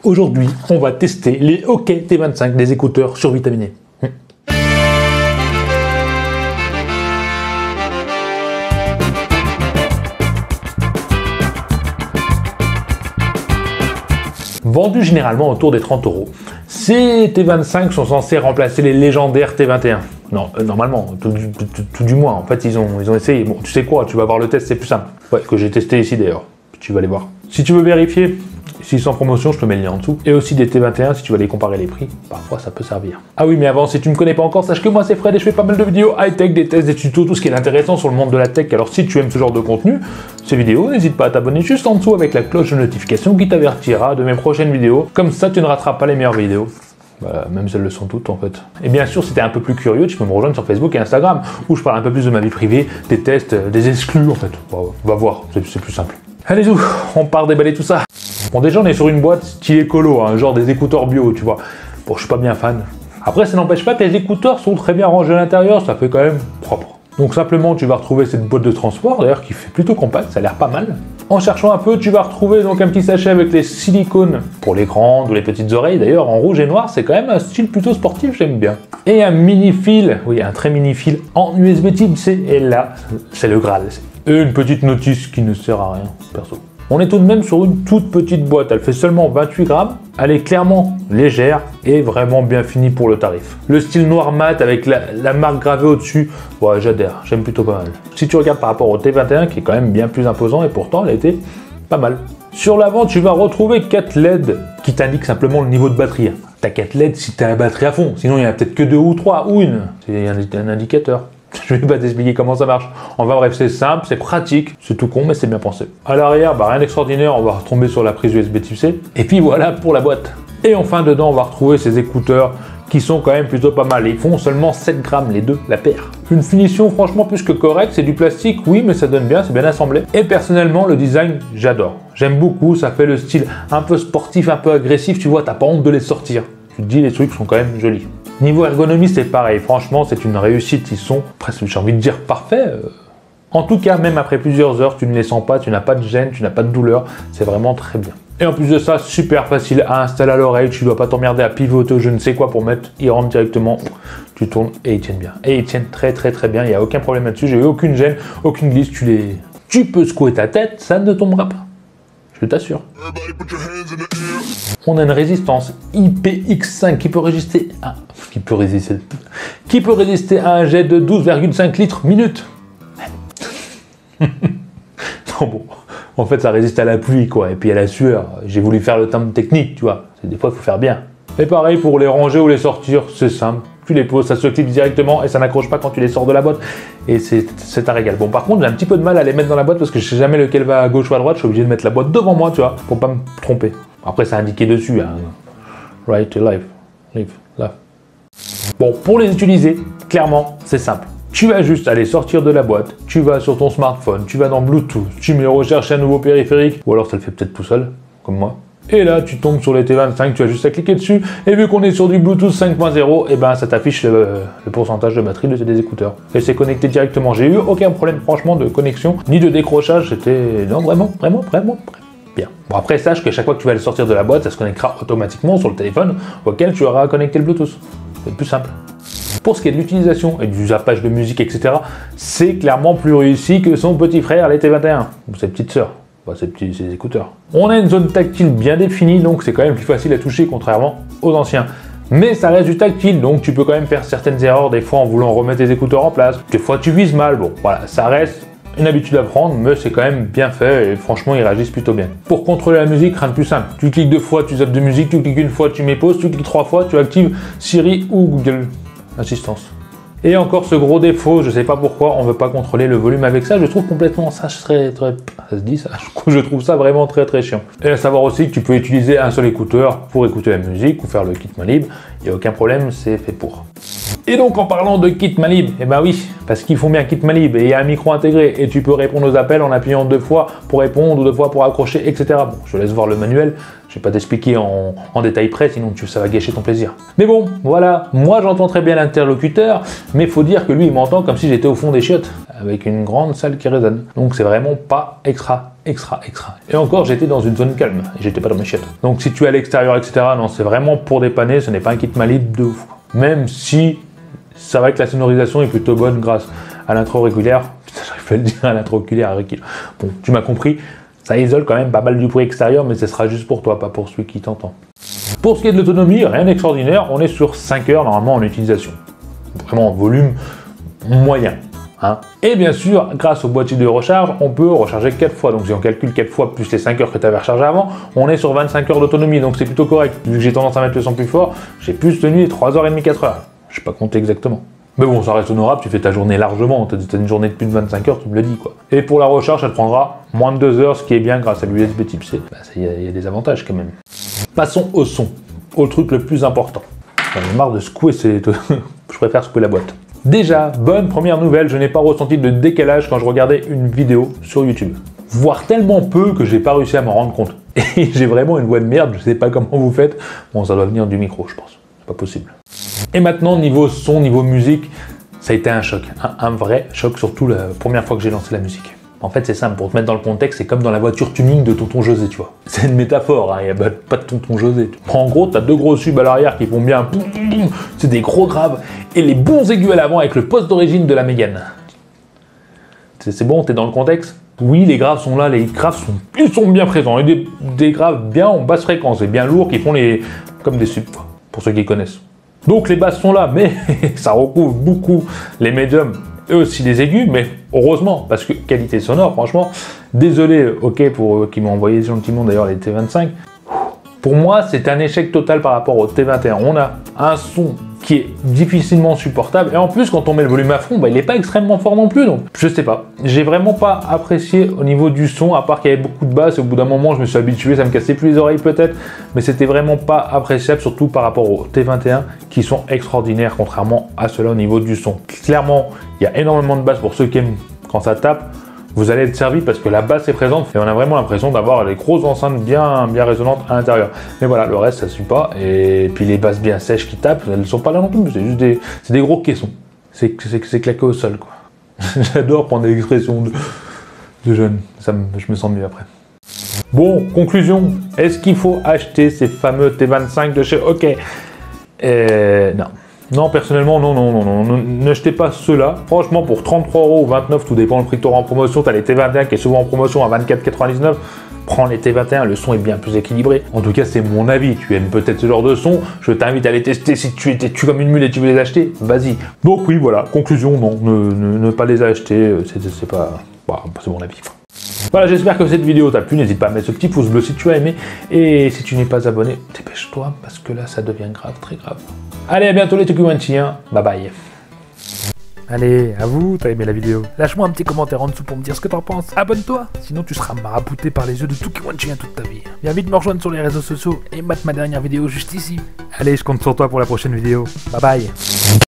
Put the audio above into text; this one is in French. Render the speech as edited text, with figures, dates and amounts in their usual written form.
Aujourd'hui, on va tester les OK T25 des écouteurs survitaminés. Vendus généralement autour des 30 €. Ces T25 sont censés remplacer les légendaires T21. Non, normalement, tout du moins. En fait, ils ont essayé. Bon, tu sais quoi, tu vas voir le test, c'est plus simple. Ouais, que j'ai testé ici d'ailleurs. Tu vas aller voir. Si tu veux vérifier, s'ils sont en promotion, je te mets le lien en dessous. Et aussi des T21, si tu veux aller comparer les prix, parfois ça peut servir. Ah oui, mais avant, si tu ne me connais pas encore, sache que moi c'est Fred et je fais pas mal de vidéos high-tech, des tests, des tutos, tout ce qui est intéressant sur le monde de la tech. Alors si tu aimes ce genre de contenu, ces vidéos, n'hésite pas à t'abonner juste en dessous avec la cloche de notification qui t'avertira de mes prochaines vidéos. Comme ça, tu ne rateras pas les meilleures vidéos. Bah, même si elles le sont toutes en fait. Et bien sûr, si t'es un peu plus curieux, tu peux me rejoindre sur Facebook et Instagram, où je parle un peu plus de ma vie privée, des tests, des exclus en fait. Va voir, c'est plus simple. Allez, on part déballer tout ça. Bon, déjà, on est sur une boîte style écolo, hein, genre des écouteurs bio, tu vois. Bon, je suis pas bien fan. Après, ça n'empêche pas que les écouteurs sont très bien rangés à l'intérieur, ça fait quand même propre. Donc simplement, tu vas retrouver cette boîte de transport, d'ailleurs, qui fait plutôt compact, ça a l'air pas mal. En cherchant un peu, tu vas retrouver donc un petit sachet avec les silicones pour les grandes ou les petites oreilles. D'ailleurs, en rouge et noir, c'est quand même un style plutôt sportif, j'aime bien. Et un mini fil, oui, un très mini fil en USB Type C. Et là, c'est le Graal. Et une petite notice qui ne sert à rien, perso. On est tout de même sur une toute petite boîte, elle fait seulement 28 grammes, elle est clairement légère et vraiment bien finie pour le tarif. Le style noir mat avec la marque gravée au-dessus, ouais, j'adhère, j'aime plutôt pas mal. Si tu regardes par rapport au T21 qui est quand même bien plus imposant et pourtant elle était pas mal. Sur l'avant, tu vas retrouver 4 LED qui t'indiquent simplement le niveau de batterie. T'as 4 LED si t'as la batterie à fond, sinon il y en a peut-être que 2 ou 3 ou une, c'est un indicateur. Je vais pas t'expliquer comment ça marche. Enfin bref, c'est simple, c'est pratique, c'est tout con, mais c'est bien pensé. À l'arrière, rien d'extraordinaire, on va retomber sur la prise USB Type C. Et puis voilà pour la boîte. Et enfin, dedans, on va retrouver ces écouteurs qui sont quand même plutôt pas mal. Ils font seulement 7 grammes, les deux, la paire. Une finition franchement plus que correcte, c'est du plastique, oui, mais ça donne bien, c'est bien assemblé. Et personnellement, le design, j'adore. J'aime beaucoup, ça fait le style un peu sportif, un peu agressif, tu vois, t'as pas honte de les sortir. Tu te dis, les trucs sont quand même jolis. Niveau ergonomie, c'est pareil. Franchement, c'est une réussite. Ils sont presque, j'ai envie de dire, parfaits. En tout cas, même après plusieurs heures, tu ne les sens pas, tu n'as pas de gêne, tu n'as pas de douleur. C'est vraiment très bien. Et en plus de ça, super facile à installer à l'oreille. Tu ne dois pas t'emmerder à pivoter, je ne sais quoi pour mettre. Ils rentrent directement, tu tournes et ils tiennent bien. Et ils tiennent très bien. Il n'y a aucun problème là-dessus. J'ai eu aucune gêne, aucune glisse. Tu peux secouer ta tête, ça ne tombera pas. Je t'assure. On a une résistance IPX5 qui peut résister à un jet de 12,5 litres minute. Non bon, en fait ça résiste à la pluie quoi, et puis à la sueur. J'ai voulu faire le terme technique, tu vois. Des fois il faut faire bien. Et pareil pour les ranger ou les sortir, c'est simple. Tu les poses, ça se clip directement et ça n'accroche pas quand tu les sors de la boîte. Et c'est un régal. Bon, par contre, j'ai un petit peu de mal à les mettre dans la boîte parce que je sais jamais lequel va à gauche ou à droite. Je suis obligé de mettre la boîte devant moi, tu vois, pour pas me tromper. Après, c'est indiqué dessus, hein. Right to live. Live, love. Bon, pour les utiliser, clairement, c'est simple. Tu vas juste aller sortir de la boîte, tu vas sur ton smartphone, tu vas dans Bluetooth, tu mets rechercher un nouveau périphérique, ou alors ça le fait peut-être tout seul, comme moi. Et là, tu tombes sur les T25, tu as juste à cliquer dessus, et vu qu'on est sur du Bluetooth 5.0, et ben ça t'affiche le pourcentage de batterie de tes écouteurs. Et c'est connecté directement. J'ai eu aucun problème franchement de connexion, ni de décrochage, c'était vraiment bien. Bon après, sache que chaque fois que tu vas le sortir de la boîte, ça se connectera automatiquement sur le téléphone auquel tu auras connecté le Bluetooth. C'est plus simple. Pour ce qui est de l'utilisation et du zappage de musique, etc., c'est clairement plus réussi que son petit frère, les T21, ou ses petites sœurs. Bah, ces écouteurs. On a une zone tactile bien définie, donc c'est quand même plus facile à toucher contrairement aux anciens. Mais ça reste du tactile, donc tu peux quand même faire certaines erreurs des fois en voulant remettre tes écouteurs en place. Des fois tu vises mal, bon voilà, ça reste une habitude à prendre, mais c'est quand même bien fait et franchement ils réagissent plutôt bien. Pour contrôler la musique, rien de plus simple. Tu cliques 2 fois, tu zappes de musique, tu cliques 1 fois, tu mets pause, tu cliques 3 fois, tu actives Siri ou Google Assistance. Et encore ce gros défaut, je sais pas pourquoi on veut pas contrôler le volume avec ça, je trouve complètement ça serait très... ça se dit ça, je trouve ça vraiment très chiant. Et à savoir aussi que tu peux utiliser un seul écouteur pour écouter la musique ou faire le kit main libre, il n'y a aucun problème, c'est fait pour. Et donc en parlant de kit main libre, eh ben oui, parce qu'ils font bien kit main libre et il y a un micro intégré et tu peux répondre aux appels en appuyant 2 fois pour répondre ou 2 fois pour accrocher, etc. Bon, je te laisse voir le manuel, je vais pas t'expliquer en détail près, sinon ça va gâcher ton plaisir. Mais bon, voilà, moi j'entends très bien l'interlocuteur, mais faut dire que lui il m'entend comme si j'étais au fond des chiottes. avec une grande salle qui résonne. Donc c'est vraiment pas extra. Et encore, j'étais dans une zone calme, et j'étais pas dans mes chiottes. Donc si tu es à l'extérieur, etc., non, c'est vraiment pour dépanner, ce n'est pas un kit main libre de ouf. Même si c'est vrai que la sonorisation est plutôt bonne grâce à l'intro régulière. Putain, j'arrive pas à le dire, à l'intro oculaire. Bon, tu m'as compris, ça isole quand même pas mal du bruit extérieur, mais ce sera juste pour toi, pas pour celui qui t'entend. Pour ce qui est de l'autonomie, rien d'extraordinaire, on est sur 5 heures normalement en utilisation. Vraiment en volume moyen. Hein. Et bien sûr, grâce au boîtier de recharge, on peut recharger 4 fois. Donc si on calcule 4 fois plus les 5 heures que tu avais rechargé avant, on est sur 25 heures d'autonomie. Donc c'est plutôt correct. Vu que j'ai tendance à mettre le son plus fort, j'ai plus tenu 3h30, 4h. Je sais pas compter exactement. Mais bon, ça reste honorable, tu fais ta journée largement. Tu as une journée de plus de 25 heures, tu me le dis quoi. Et pour la recharge, ça te prendra moins de 2 heures, ce qui est bien grâce à l'USB type C. Il y a des avantages quand même. Passons au son, au truc le plus important. J'en ai marre de secouer, je préfère secouer la boîte. Déjà, bonne première nouvelle, je n'ai pas ressenti de décalage quand je regardais une vidéo sur YouTube. Voire tellement peu que j'ai pas réussi à m'en rendre compte. Et j'ai vraiment une voix de merde, je sais pas comment vous faites. Bon, ça doit venir du micro, je pense. C'est pas possible. Et maintenant, niveau son, niveau musique, ça a été un choc. Un vrai choc, surtout la première fois que j'ai lancé la musique. En fait, c'est simple, pour te mettre dans le contexte, c'est comme dans la voiture tuning de tonton José, tu vois. C'est une métaphore, il n'y a pas de tonton José. En gros, tu as 2 gros subs à l'arrière qui font bien, c'est des gros graves, et les bons aigus à l'avant avec le poste d'origine de la Mégane. C'est bon, t'es dans le contexte? Oui, les graves sont là, les graves sont bien présents, et des graves bien en basse fréquence, et bien lourds, qui font comme des subs, quoi, pour ceux qui connaissent. Donc les basses sont là, mais ça recouvre beaucoup les médiums, et aussi les aigus, mais heureusement, parce que qualité sonore, franchement, désolé, ok, pour qui m'ont envoyé gentiment d'ailleurs les T25, pour moi, c'est un échec total par rapport au T21. On a un son qui est difficilement supportable, et en plus, quand on met le volume à fond, il n'est pas extrêmement fort non plus, donc je sais pas. J'ai vraiment pas apprécié au niveau du son, à part qu'il y avait beaucoup de basses, et au bout d'un moment, je me suis habitué, ça me cassait plus les oreilles peut-être, mais c'était vraiment pas appréciable, surtout par rapport au T21, qui sont extraordinaires, contrairement à ceux-là au niveau du son. Clairement, il y a énormément de basses pour ceux qui aiment quand ça tape. Vous allez être servi parce que la basse est présente et on a vraiment l'impression d'avoir les grosses enceintes bien résonantes à l'intérieur. Mais voilà, le reste ça suit pas. Et puis les basses bien sèches qui tapent, elles ne sont pas là non plus. C'est juste des gros caissons. C'est claqué au sol quoi. J'adore prendre des expressions de jeunes. Je me sens mieux après. Bon, conclusion. Est-ce qu'il faut acheter ces fameux T25 de chez OK? Non. Non, personnellement, non, n'achetez pas ceux-là. Franchement, pour 33 € ou 29, tout dépend le prix que tu auras en promotion. Tu as les T21 qui est souvent en promotion à 24,99. Prends les T21, le son est bien plus équilibré. En tout cas, c'est mon avis. Tu aimes peut-être ce genre de son. Je t'invite à les tester. Si tu es têtu comme une mule et tu veux les acheter, vas-y. Donc oui, voilà. Conclusion, non, ne pas les acheter. C'est pas... Bah, c'est mon avis. Voilà, j'espère que cette vidéo t'a plu. N'hésite pas à mettre ce petit pouce bleu si tu as aimé. Et si tu n'es pas abonné, dépêche-toi parce que là, ça devient grave, très grave. Allez, à bientôt les Tukumanchiens. Bye bye. Allez, à vous, t'as aimé la vidéo. Lâche-moi un petit commentaire en dessous pour me dire ce que t'en penses. Abonne-toi, sinon tu seras marabouté par les yeux de Tukumanchien toute ta vie. Viens vite me rejoindre sur les réseaux sociaux et mate ma dernière vidéo juste ici. Allez, je compte sur toi pour la prochaine vidéo. Bye bye.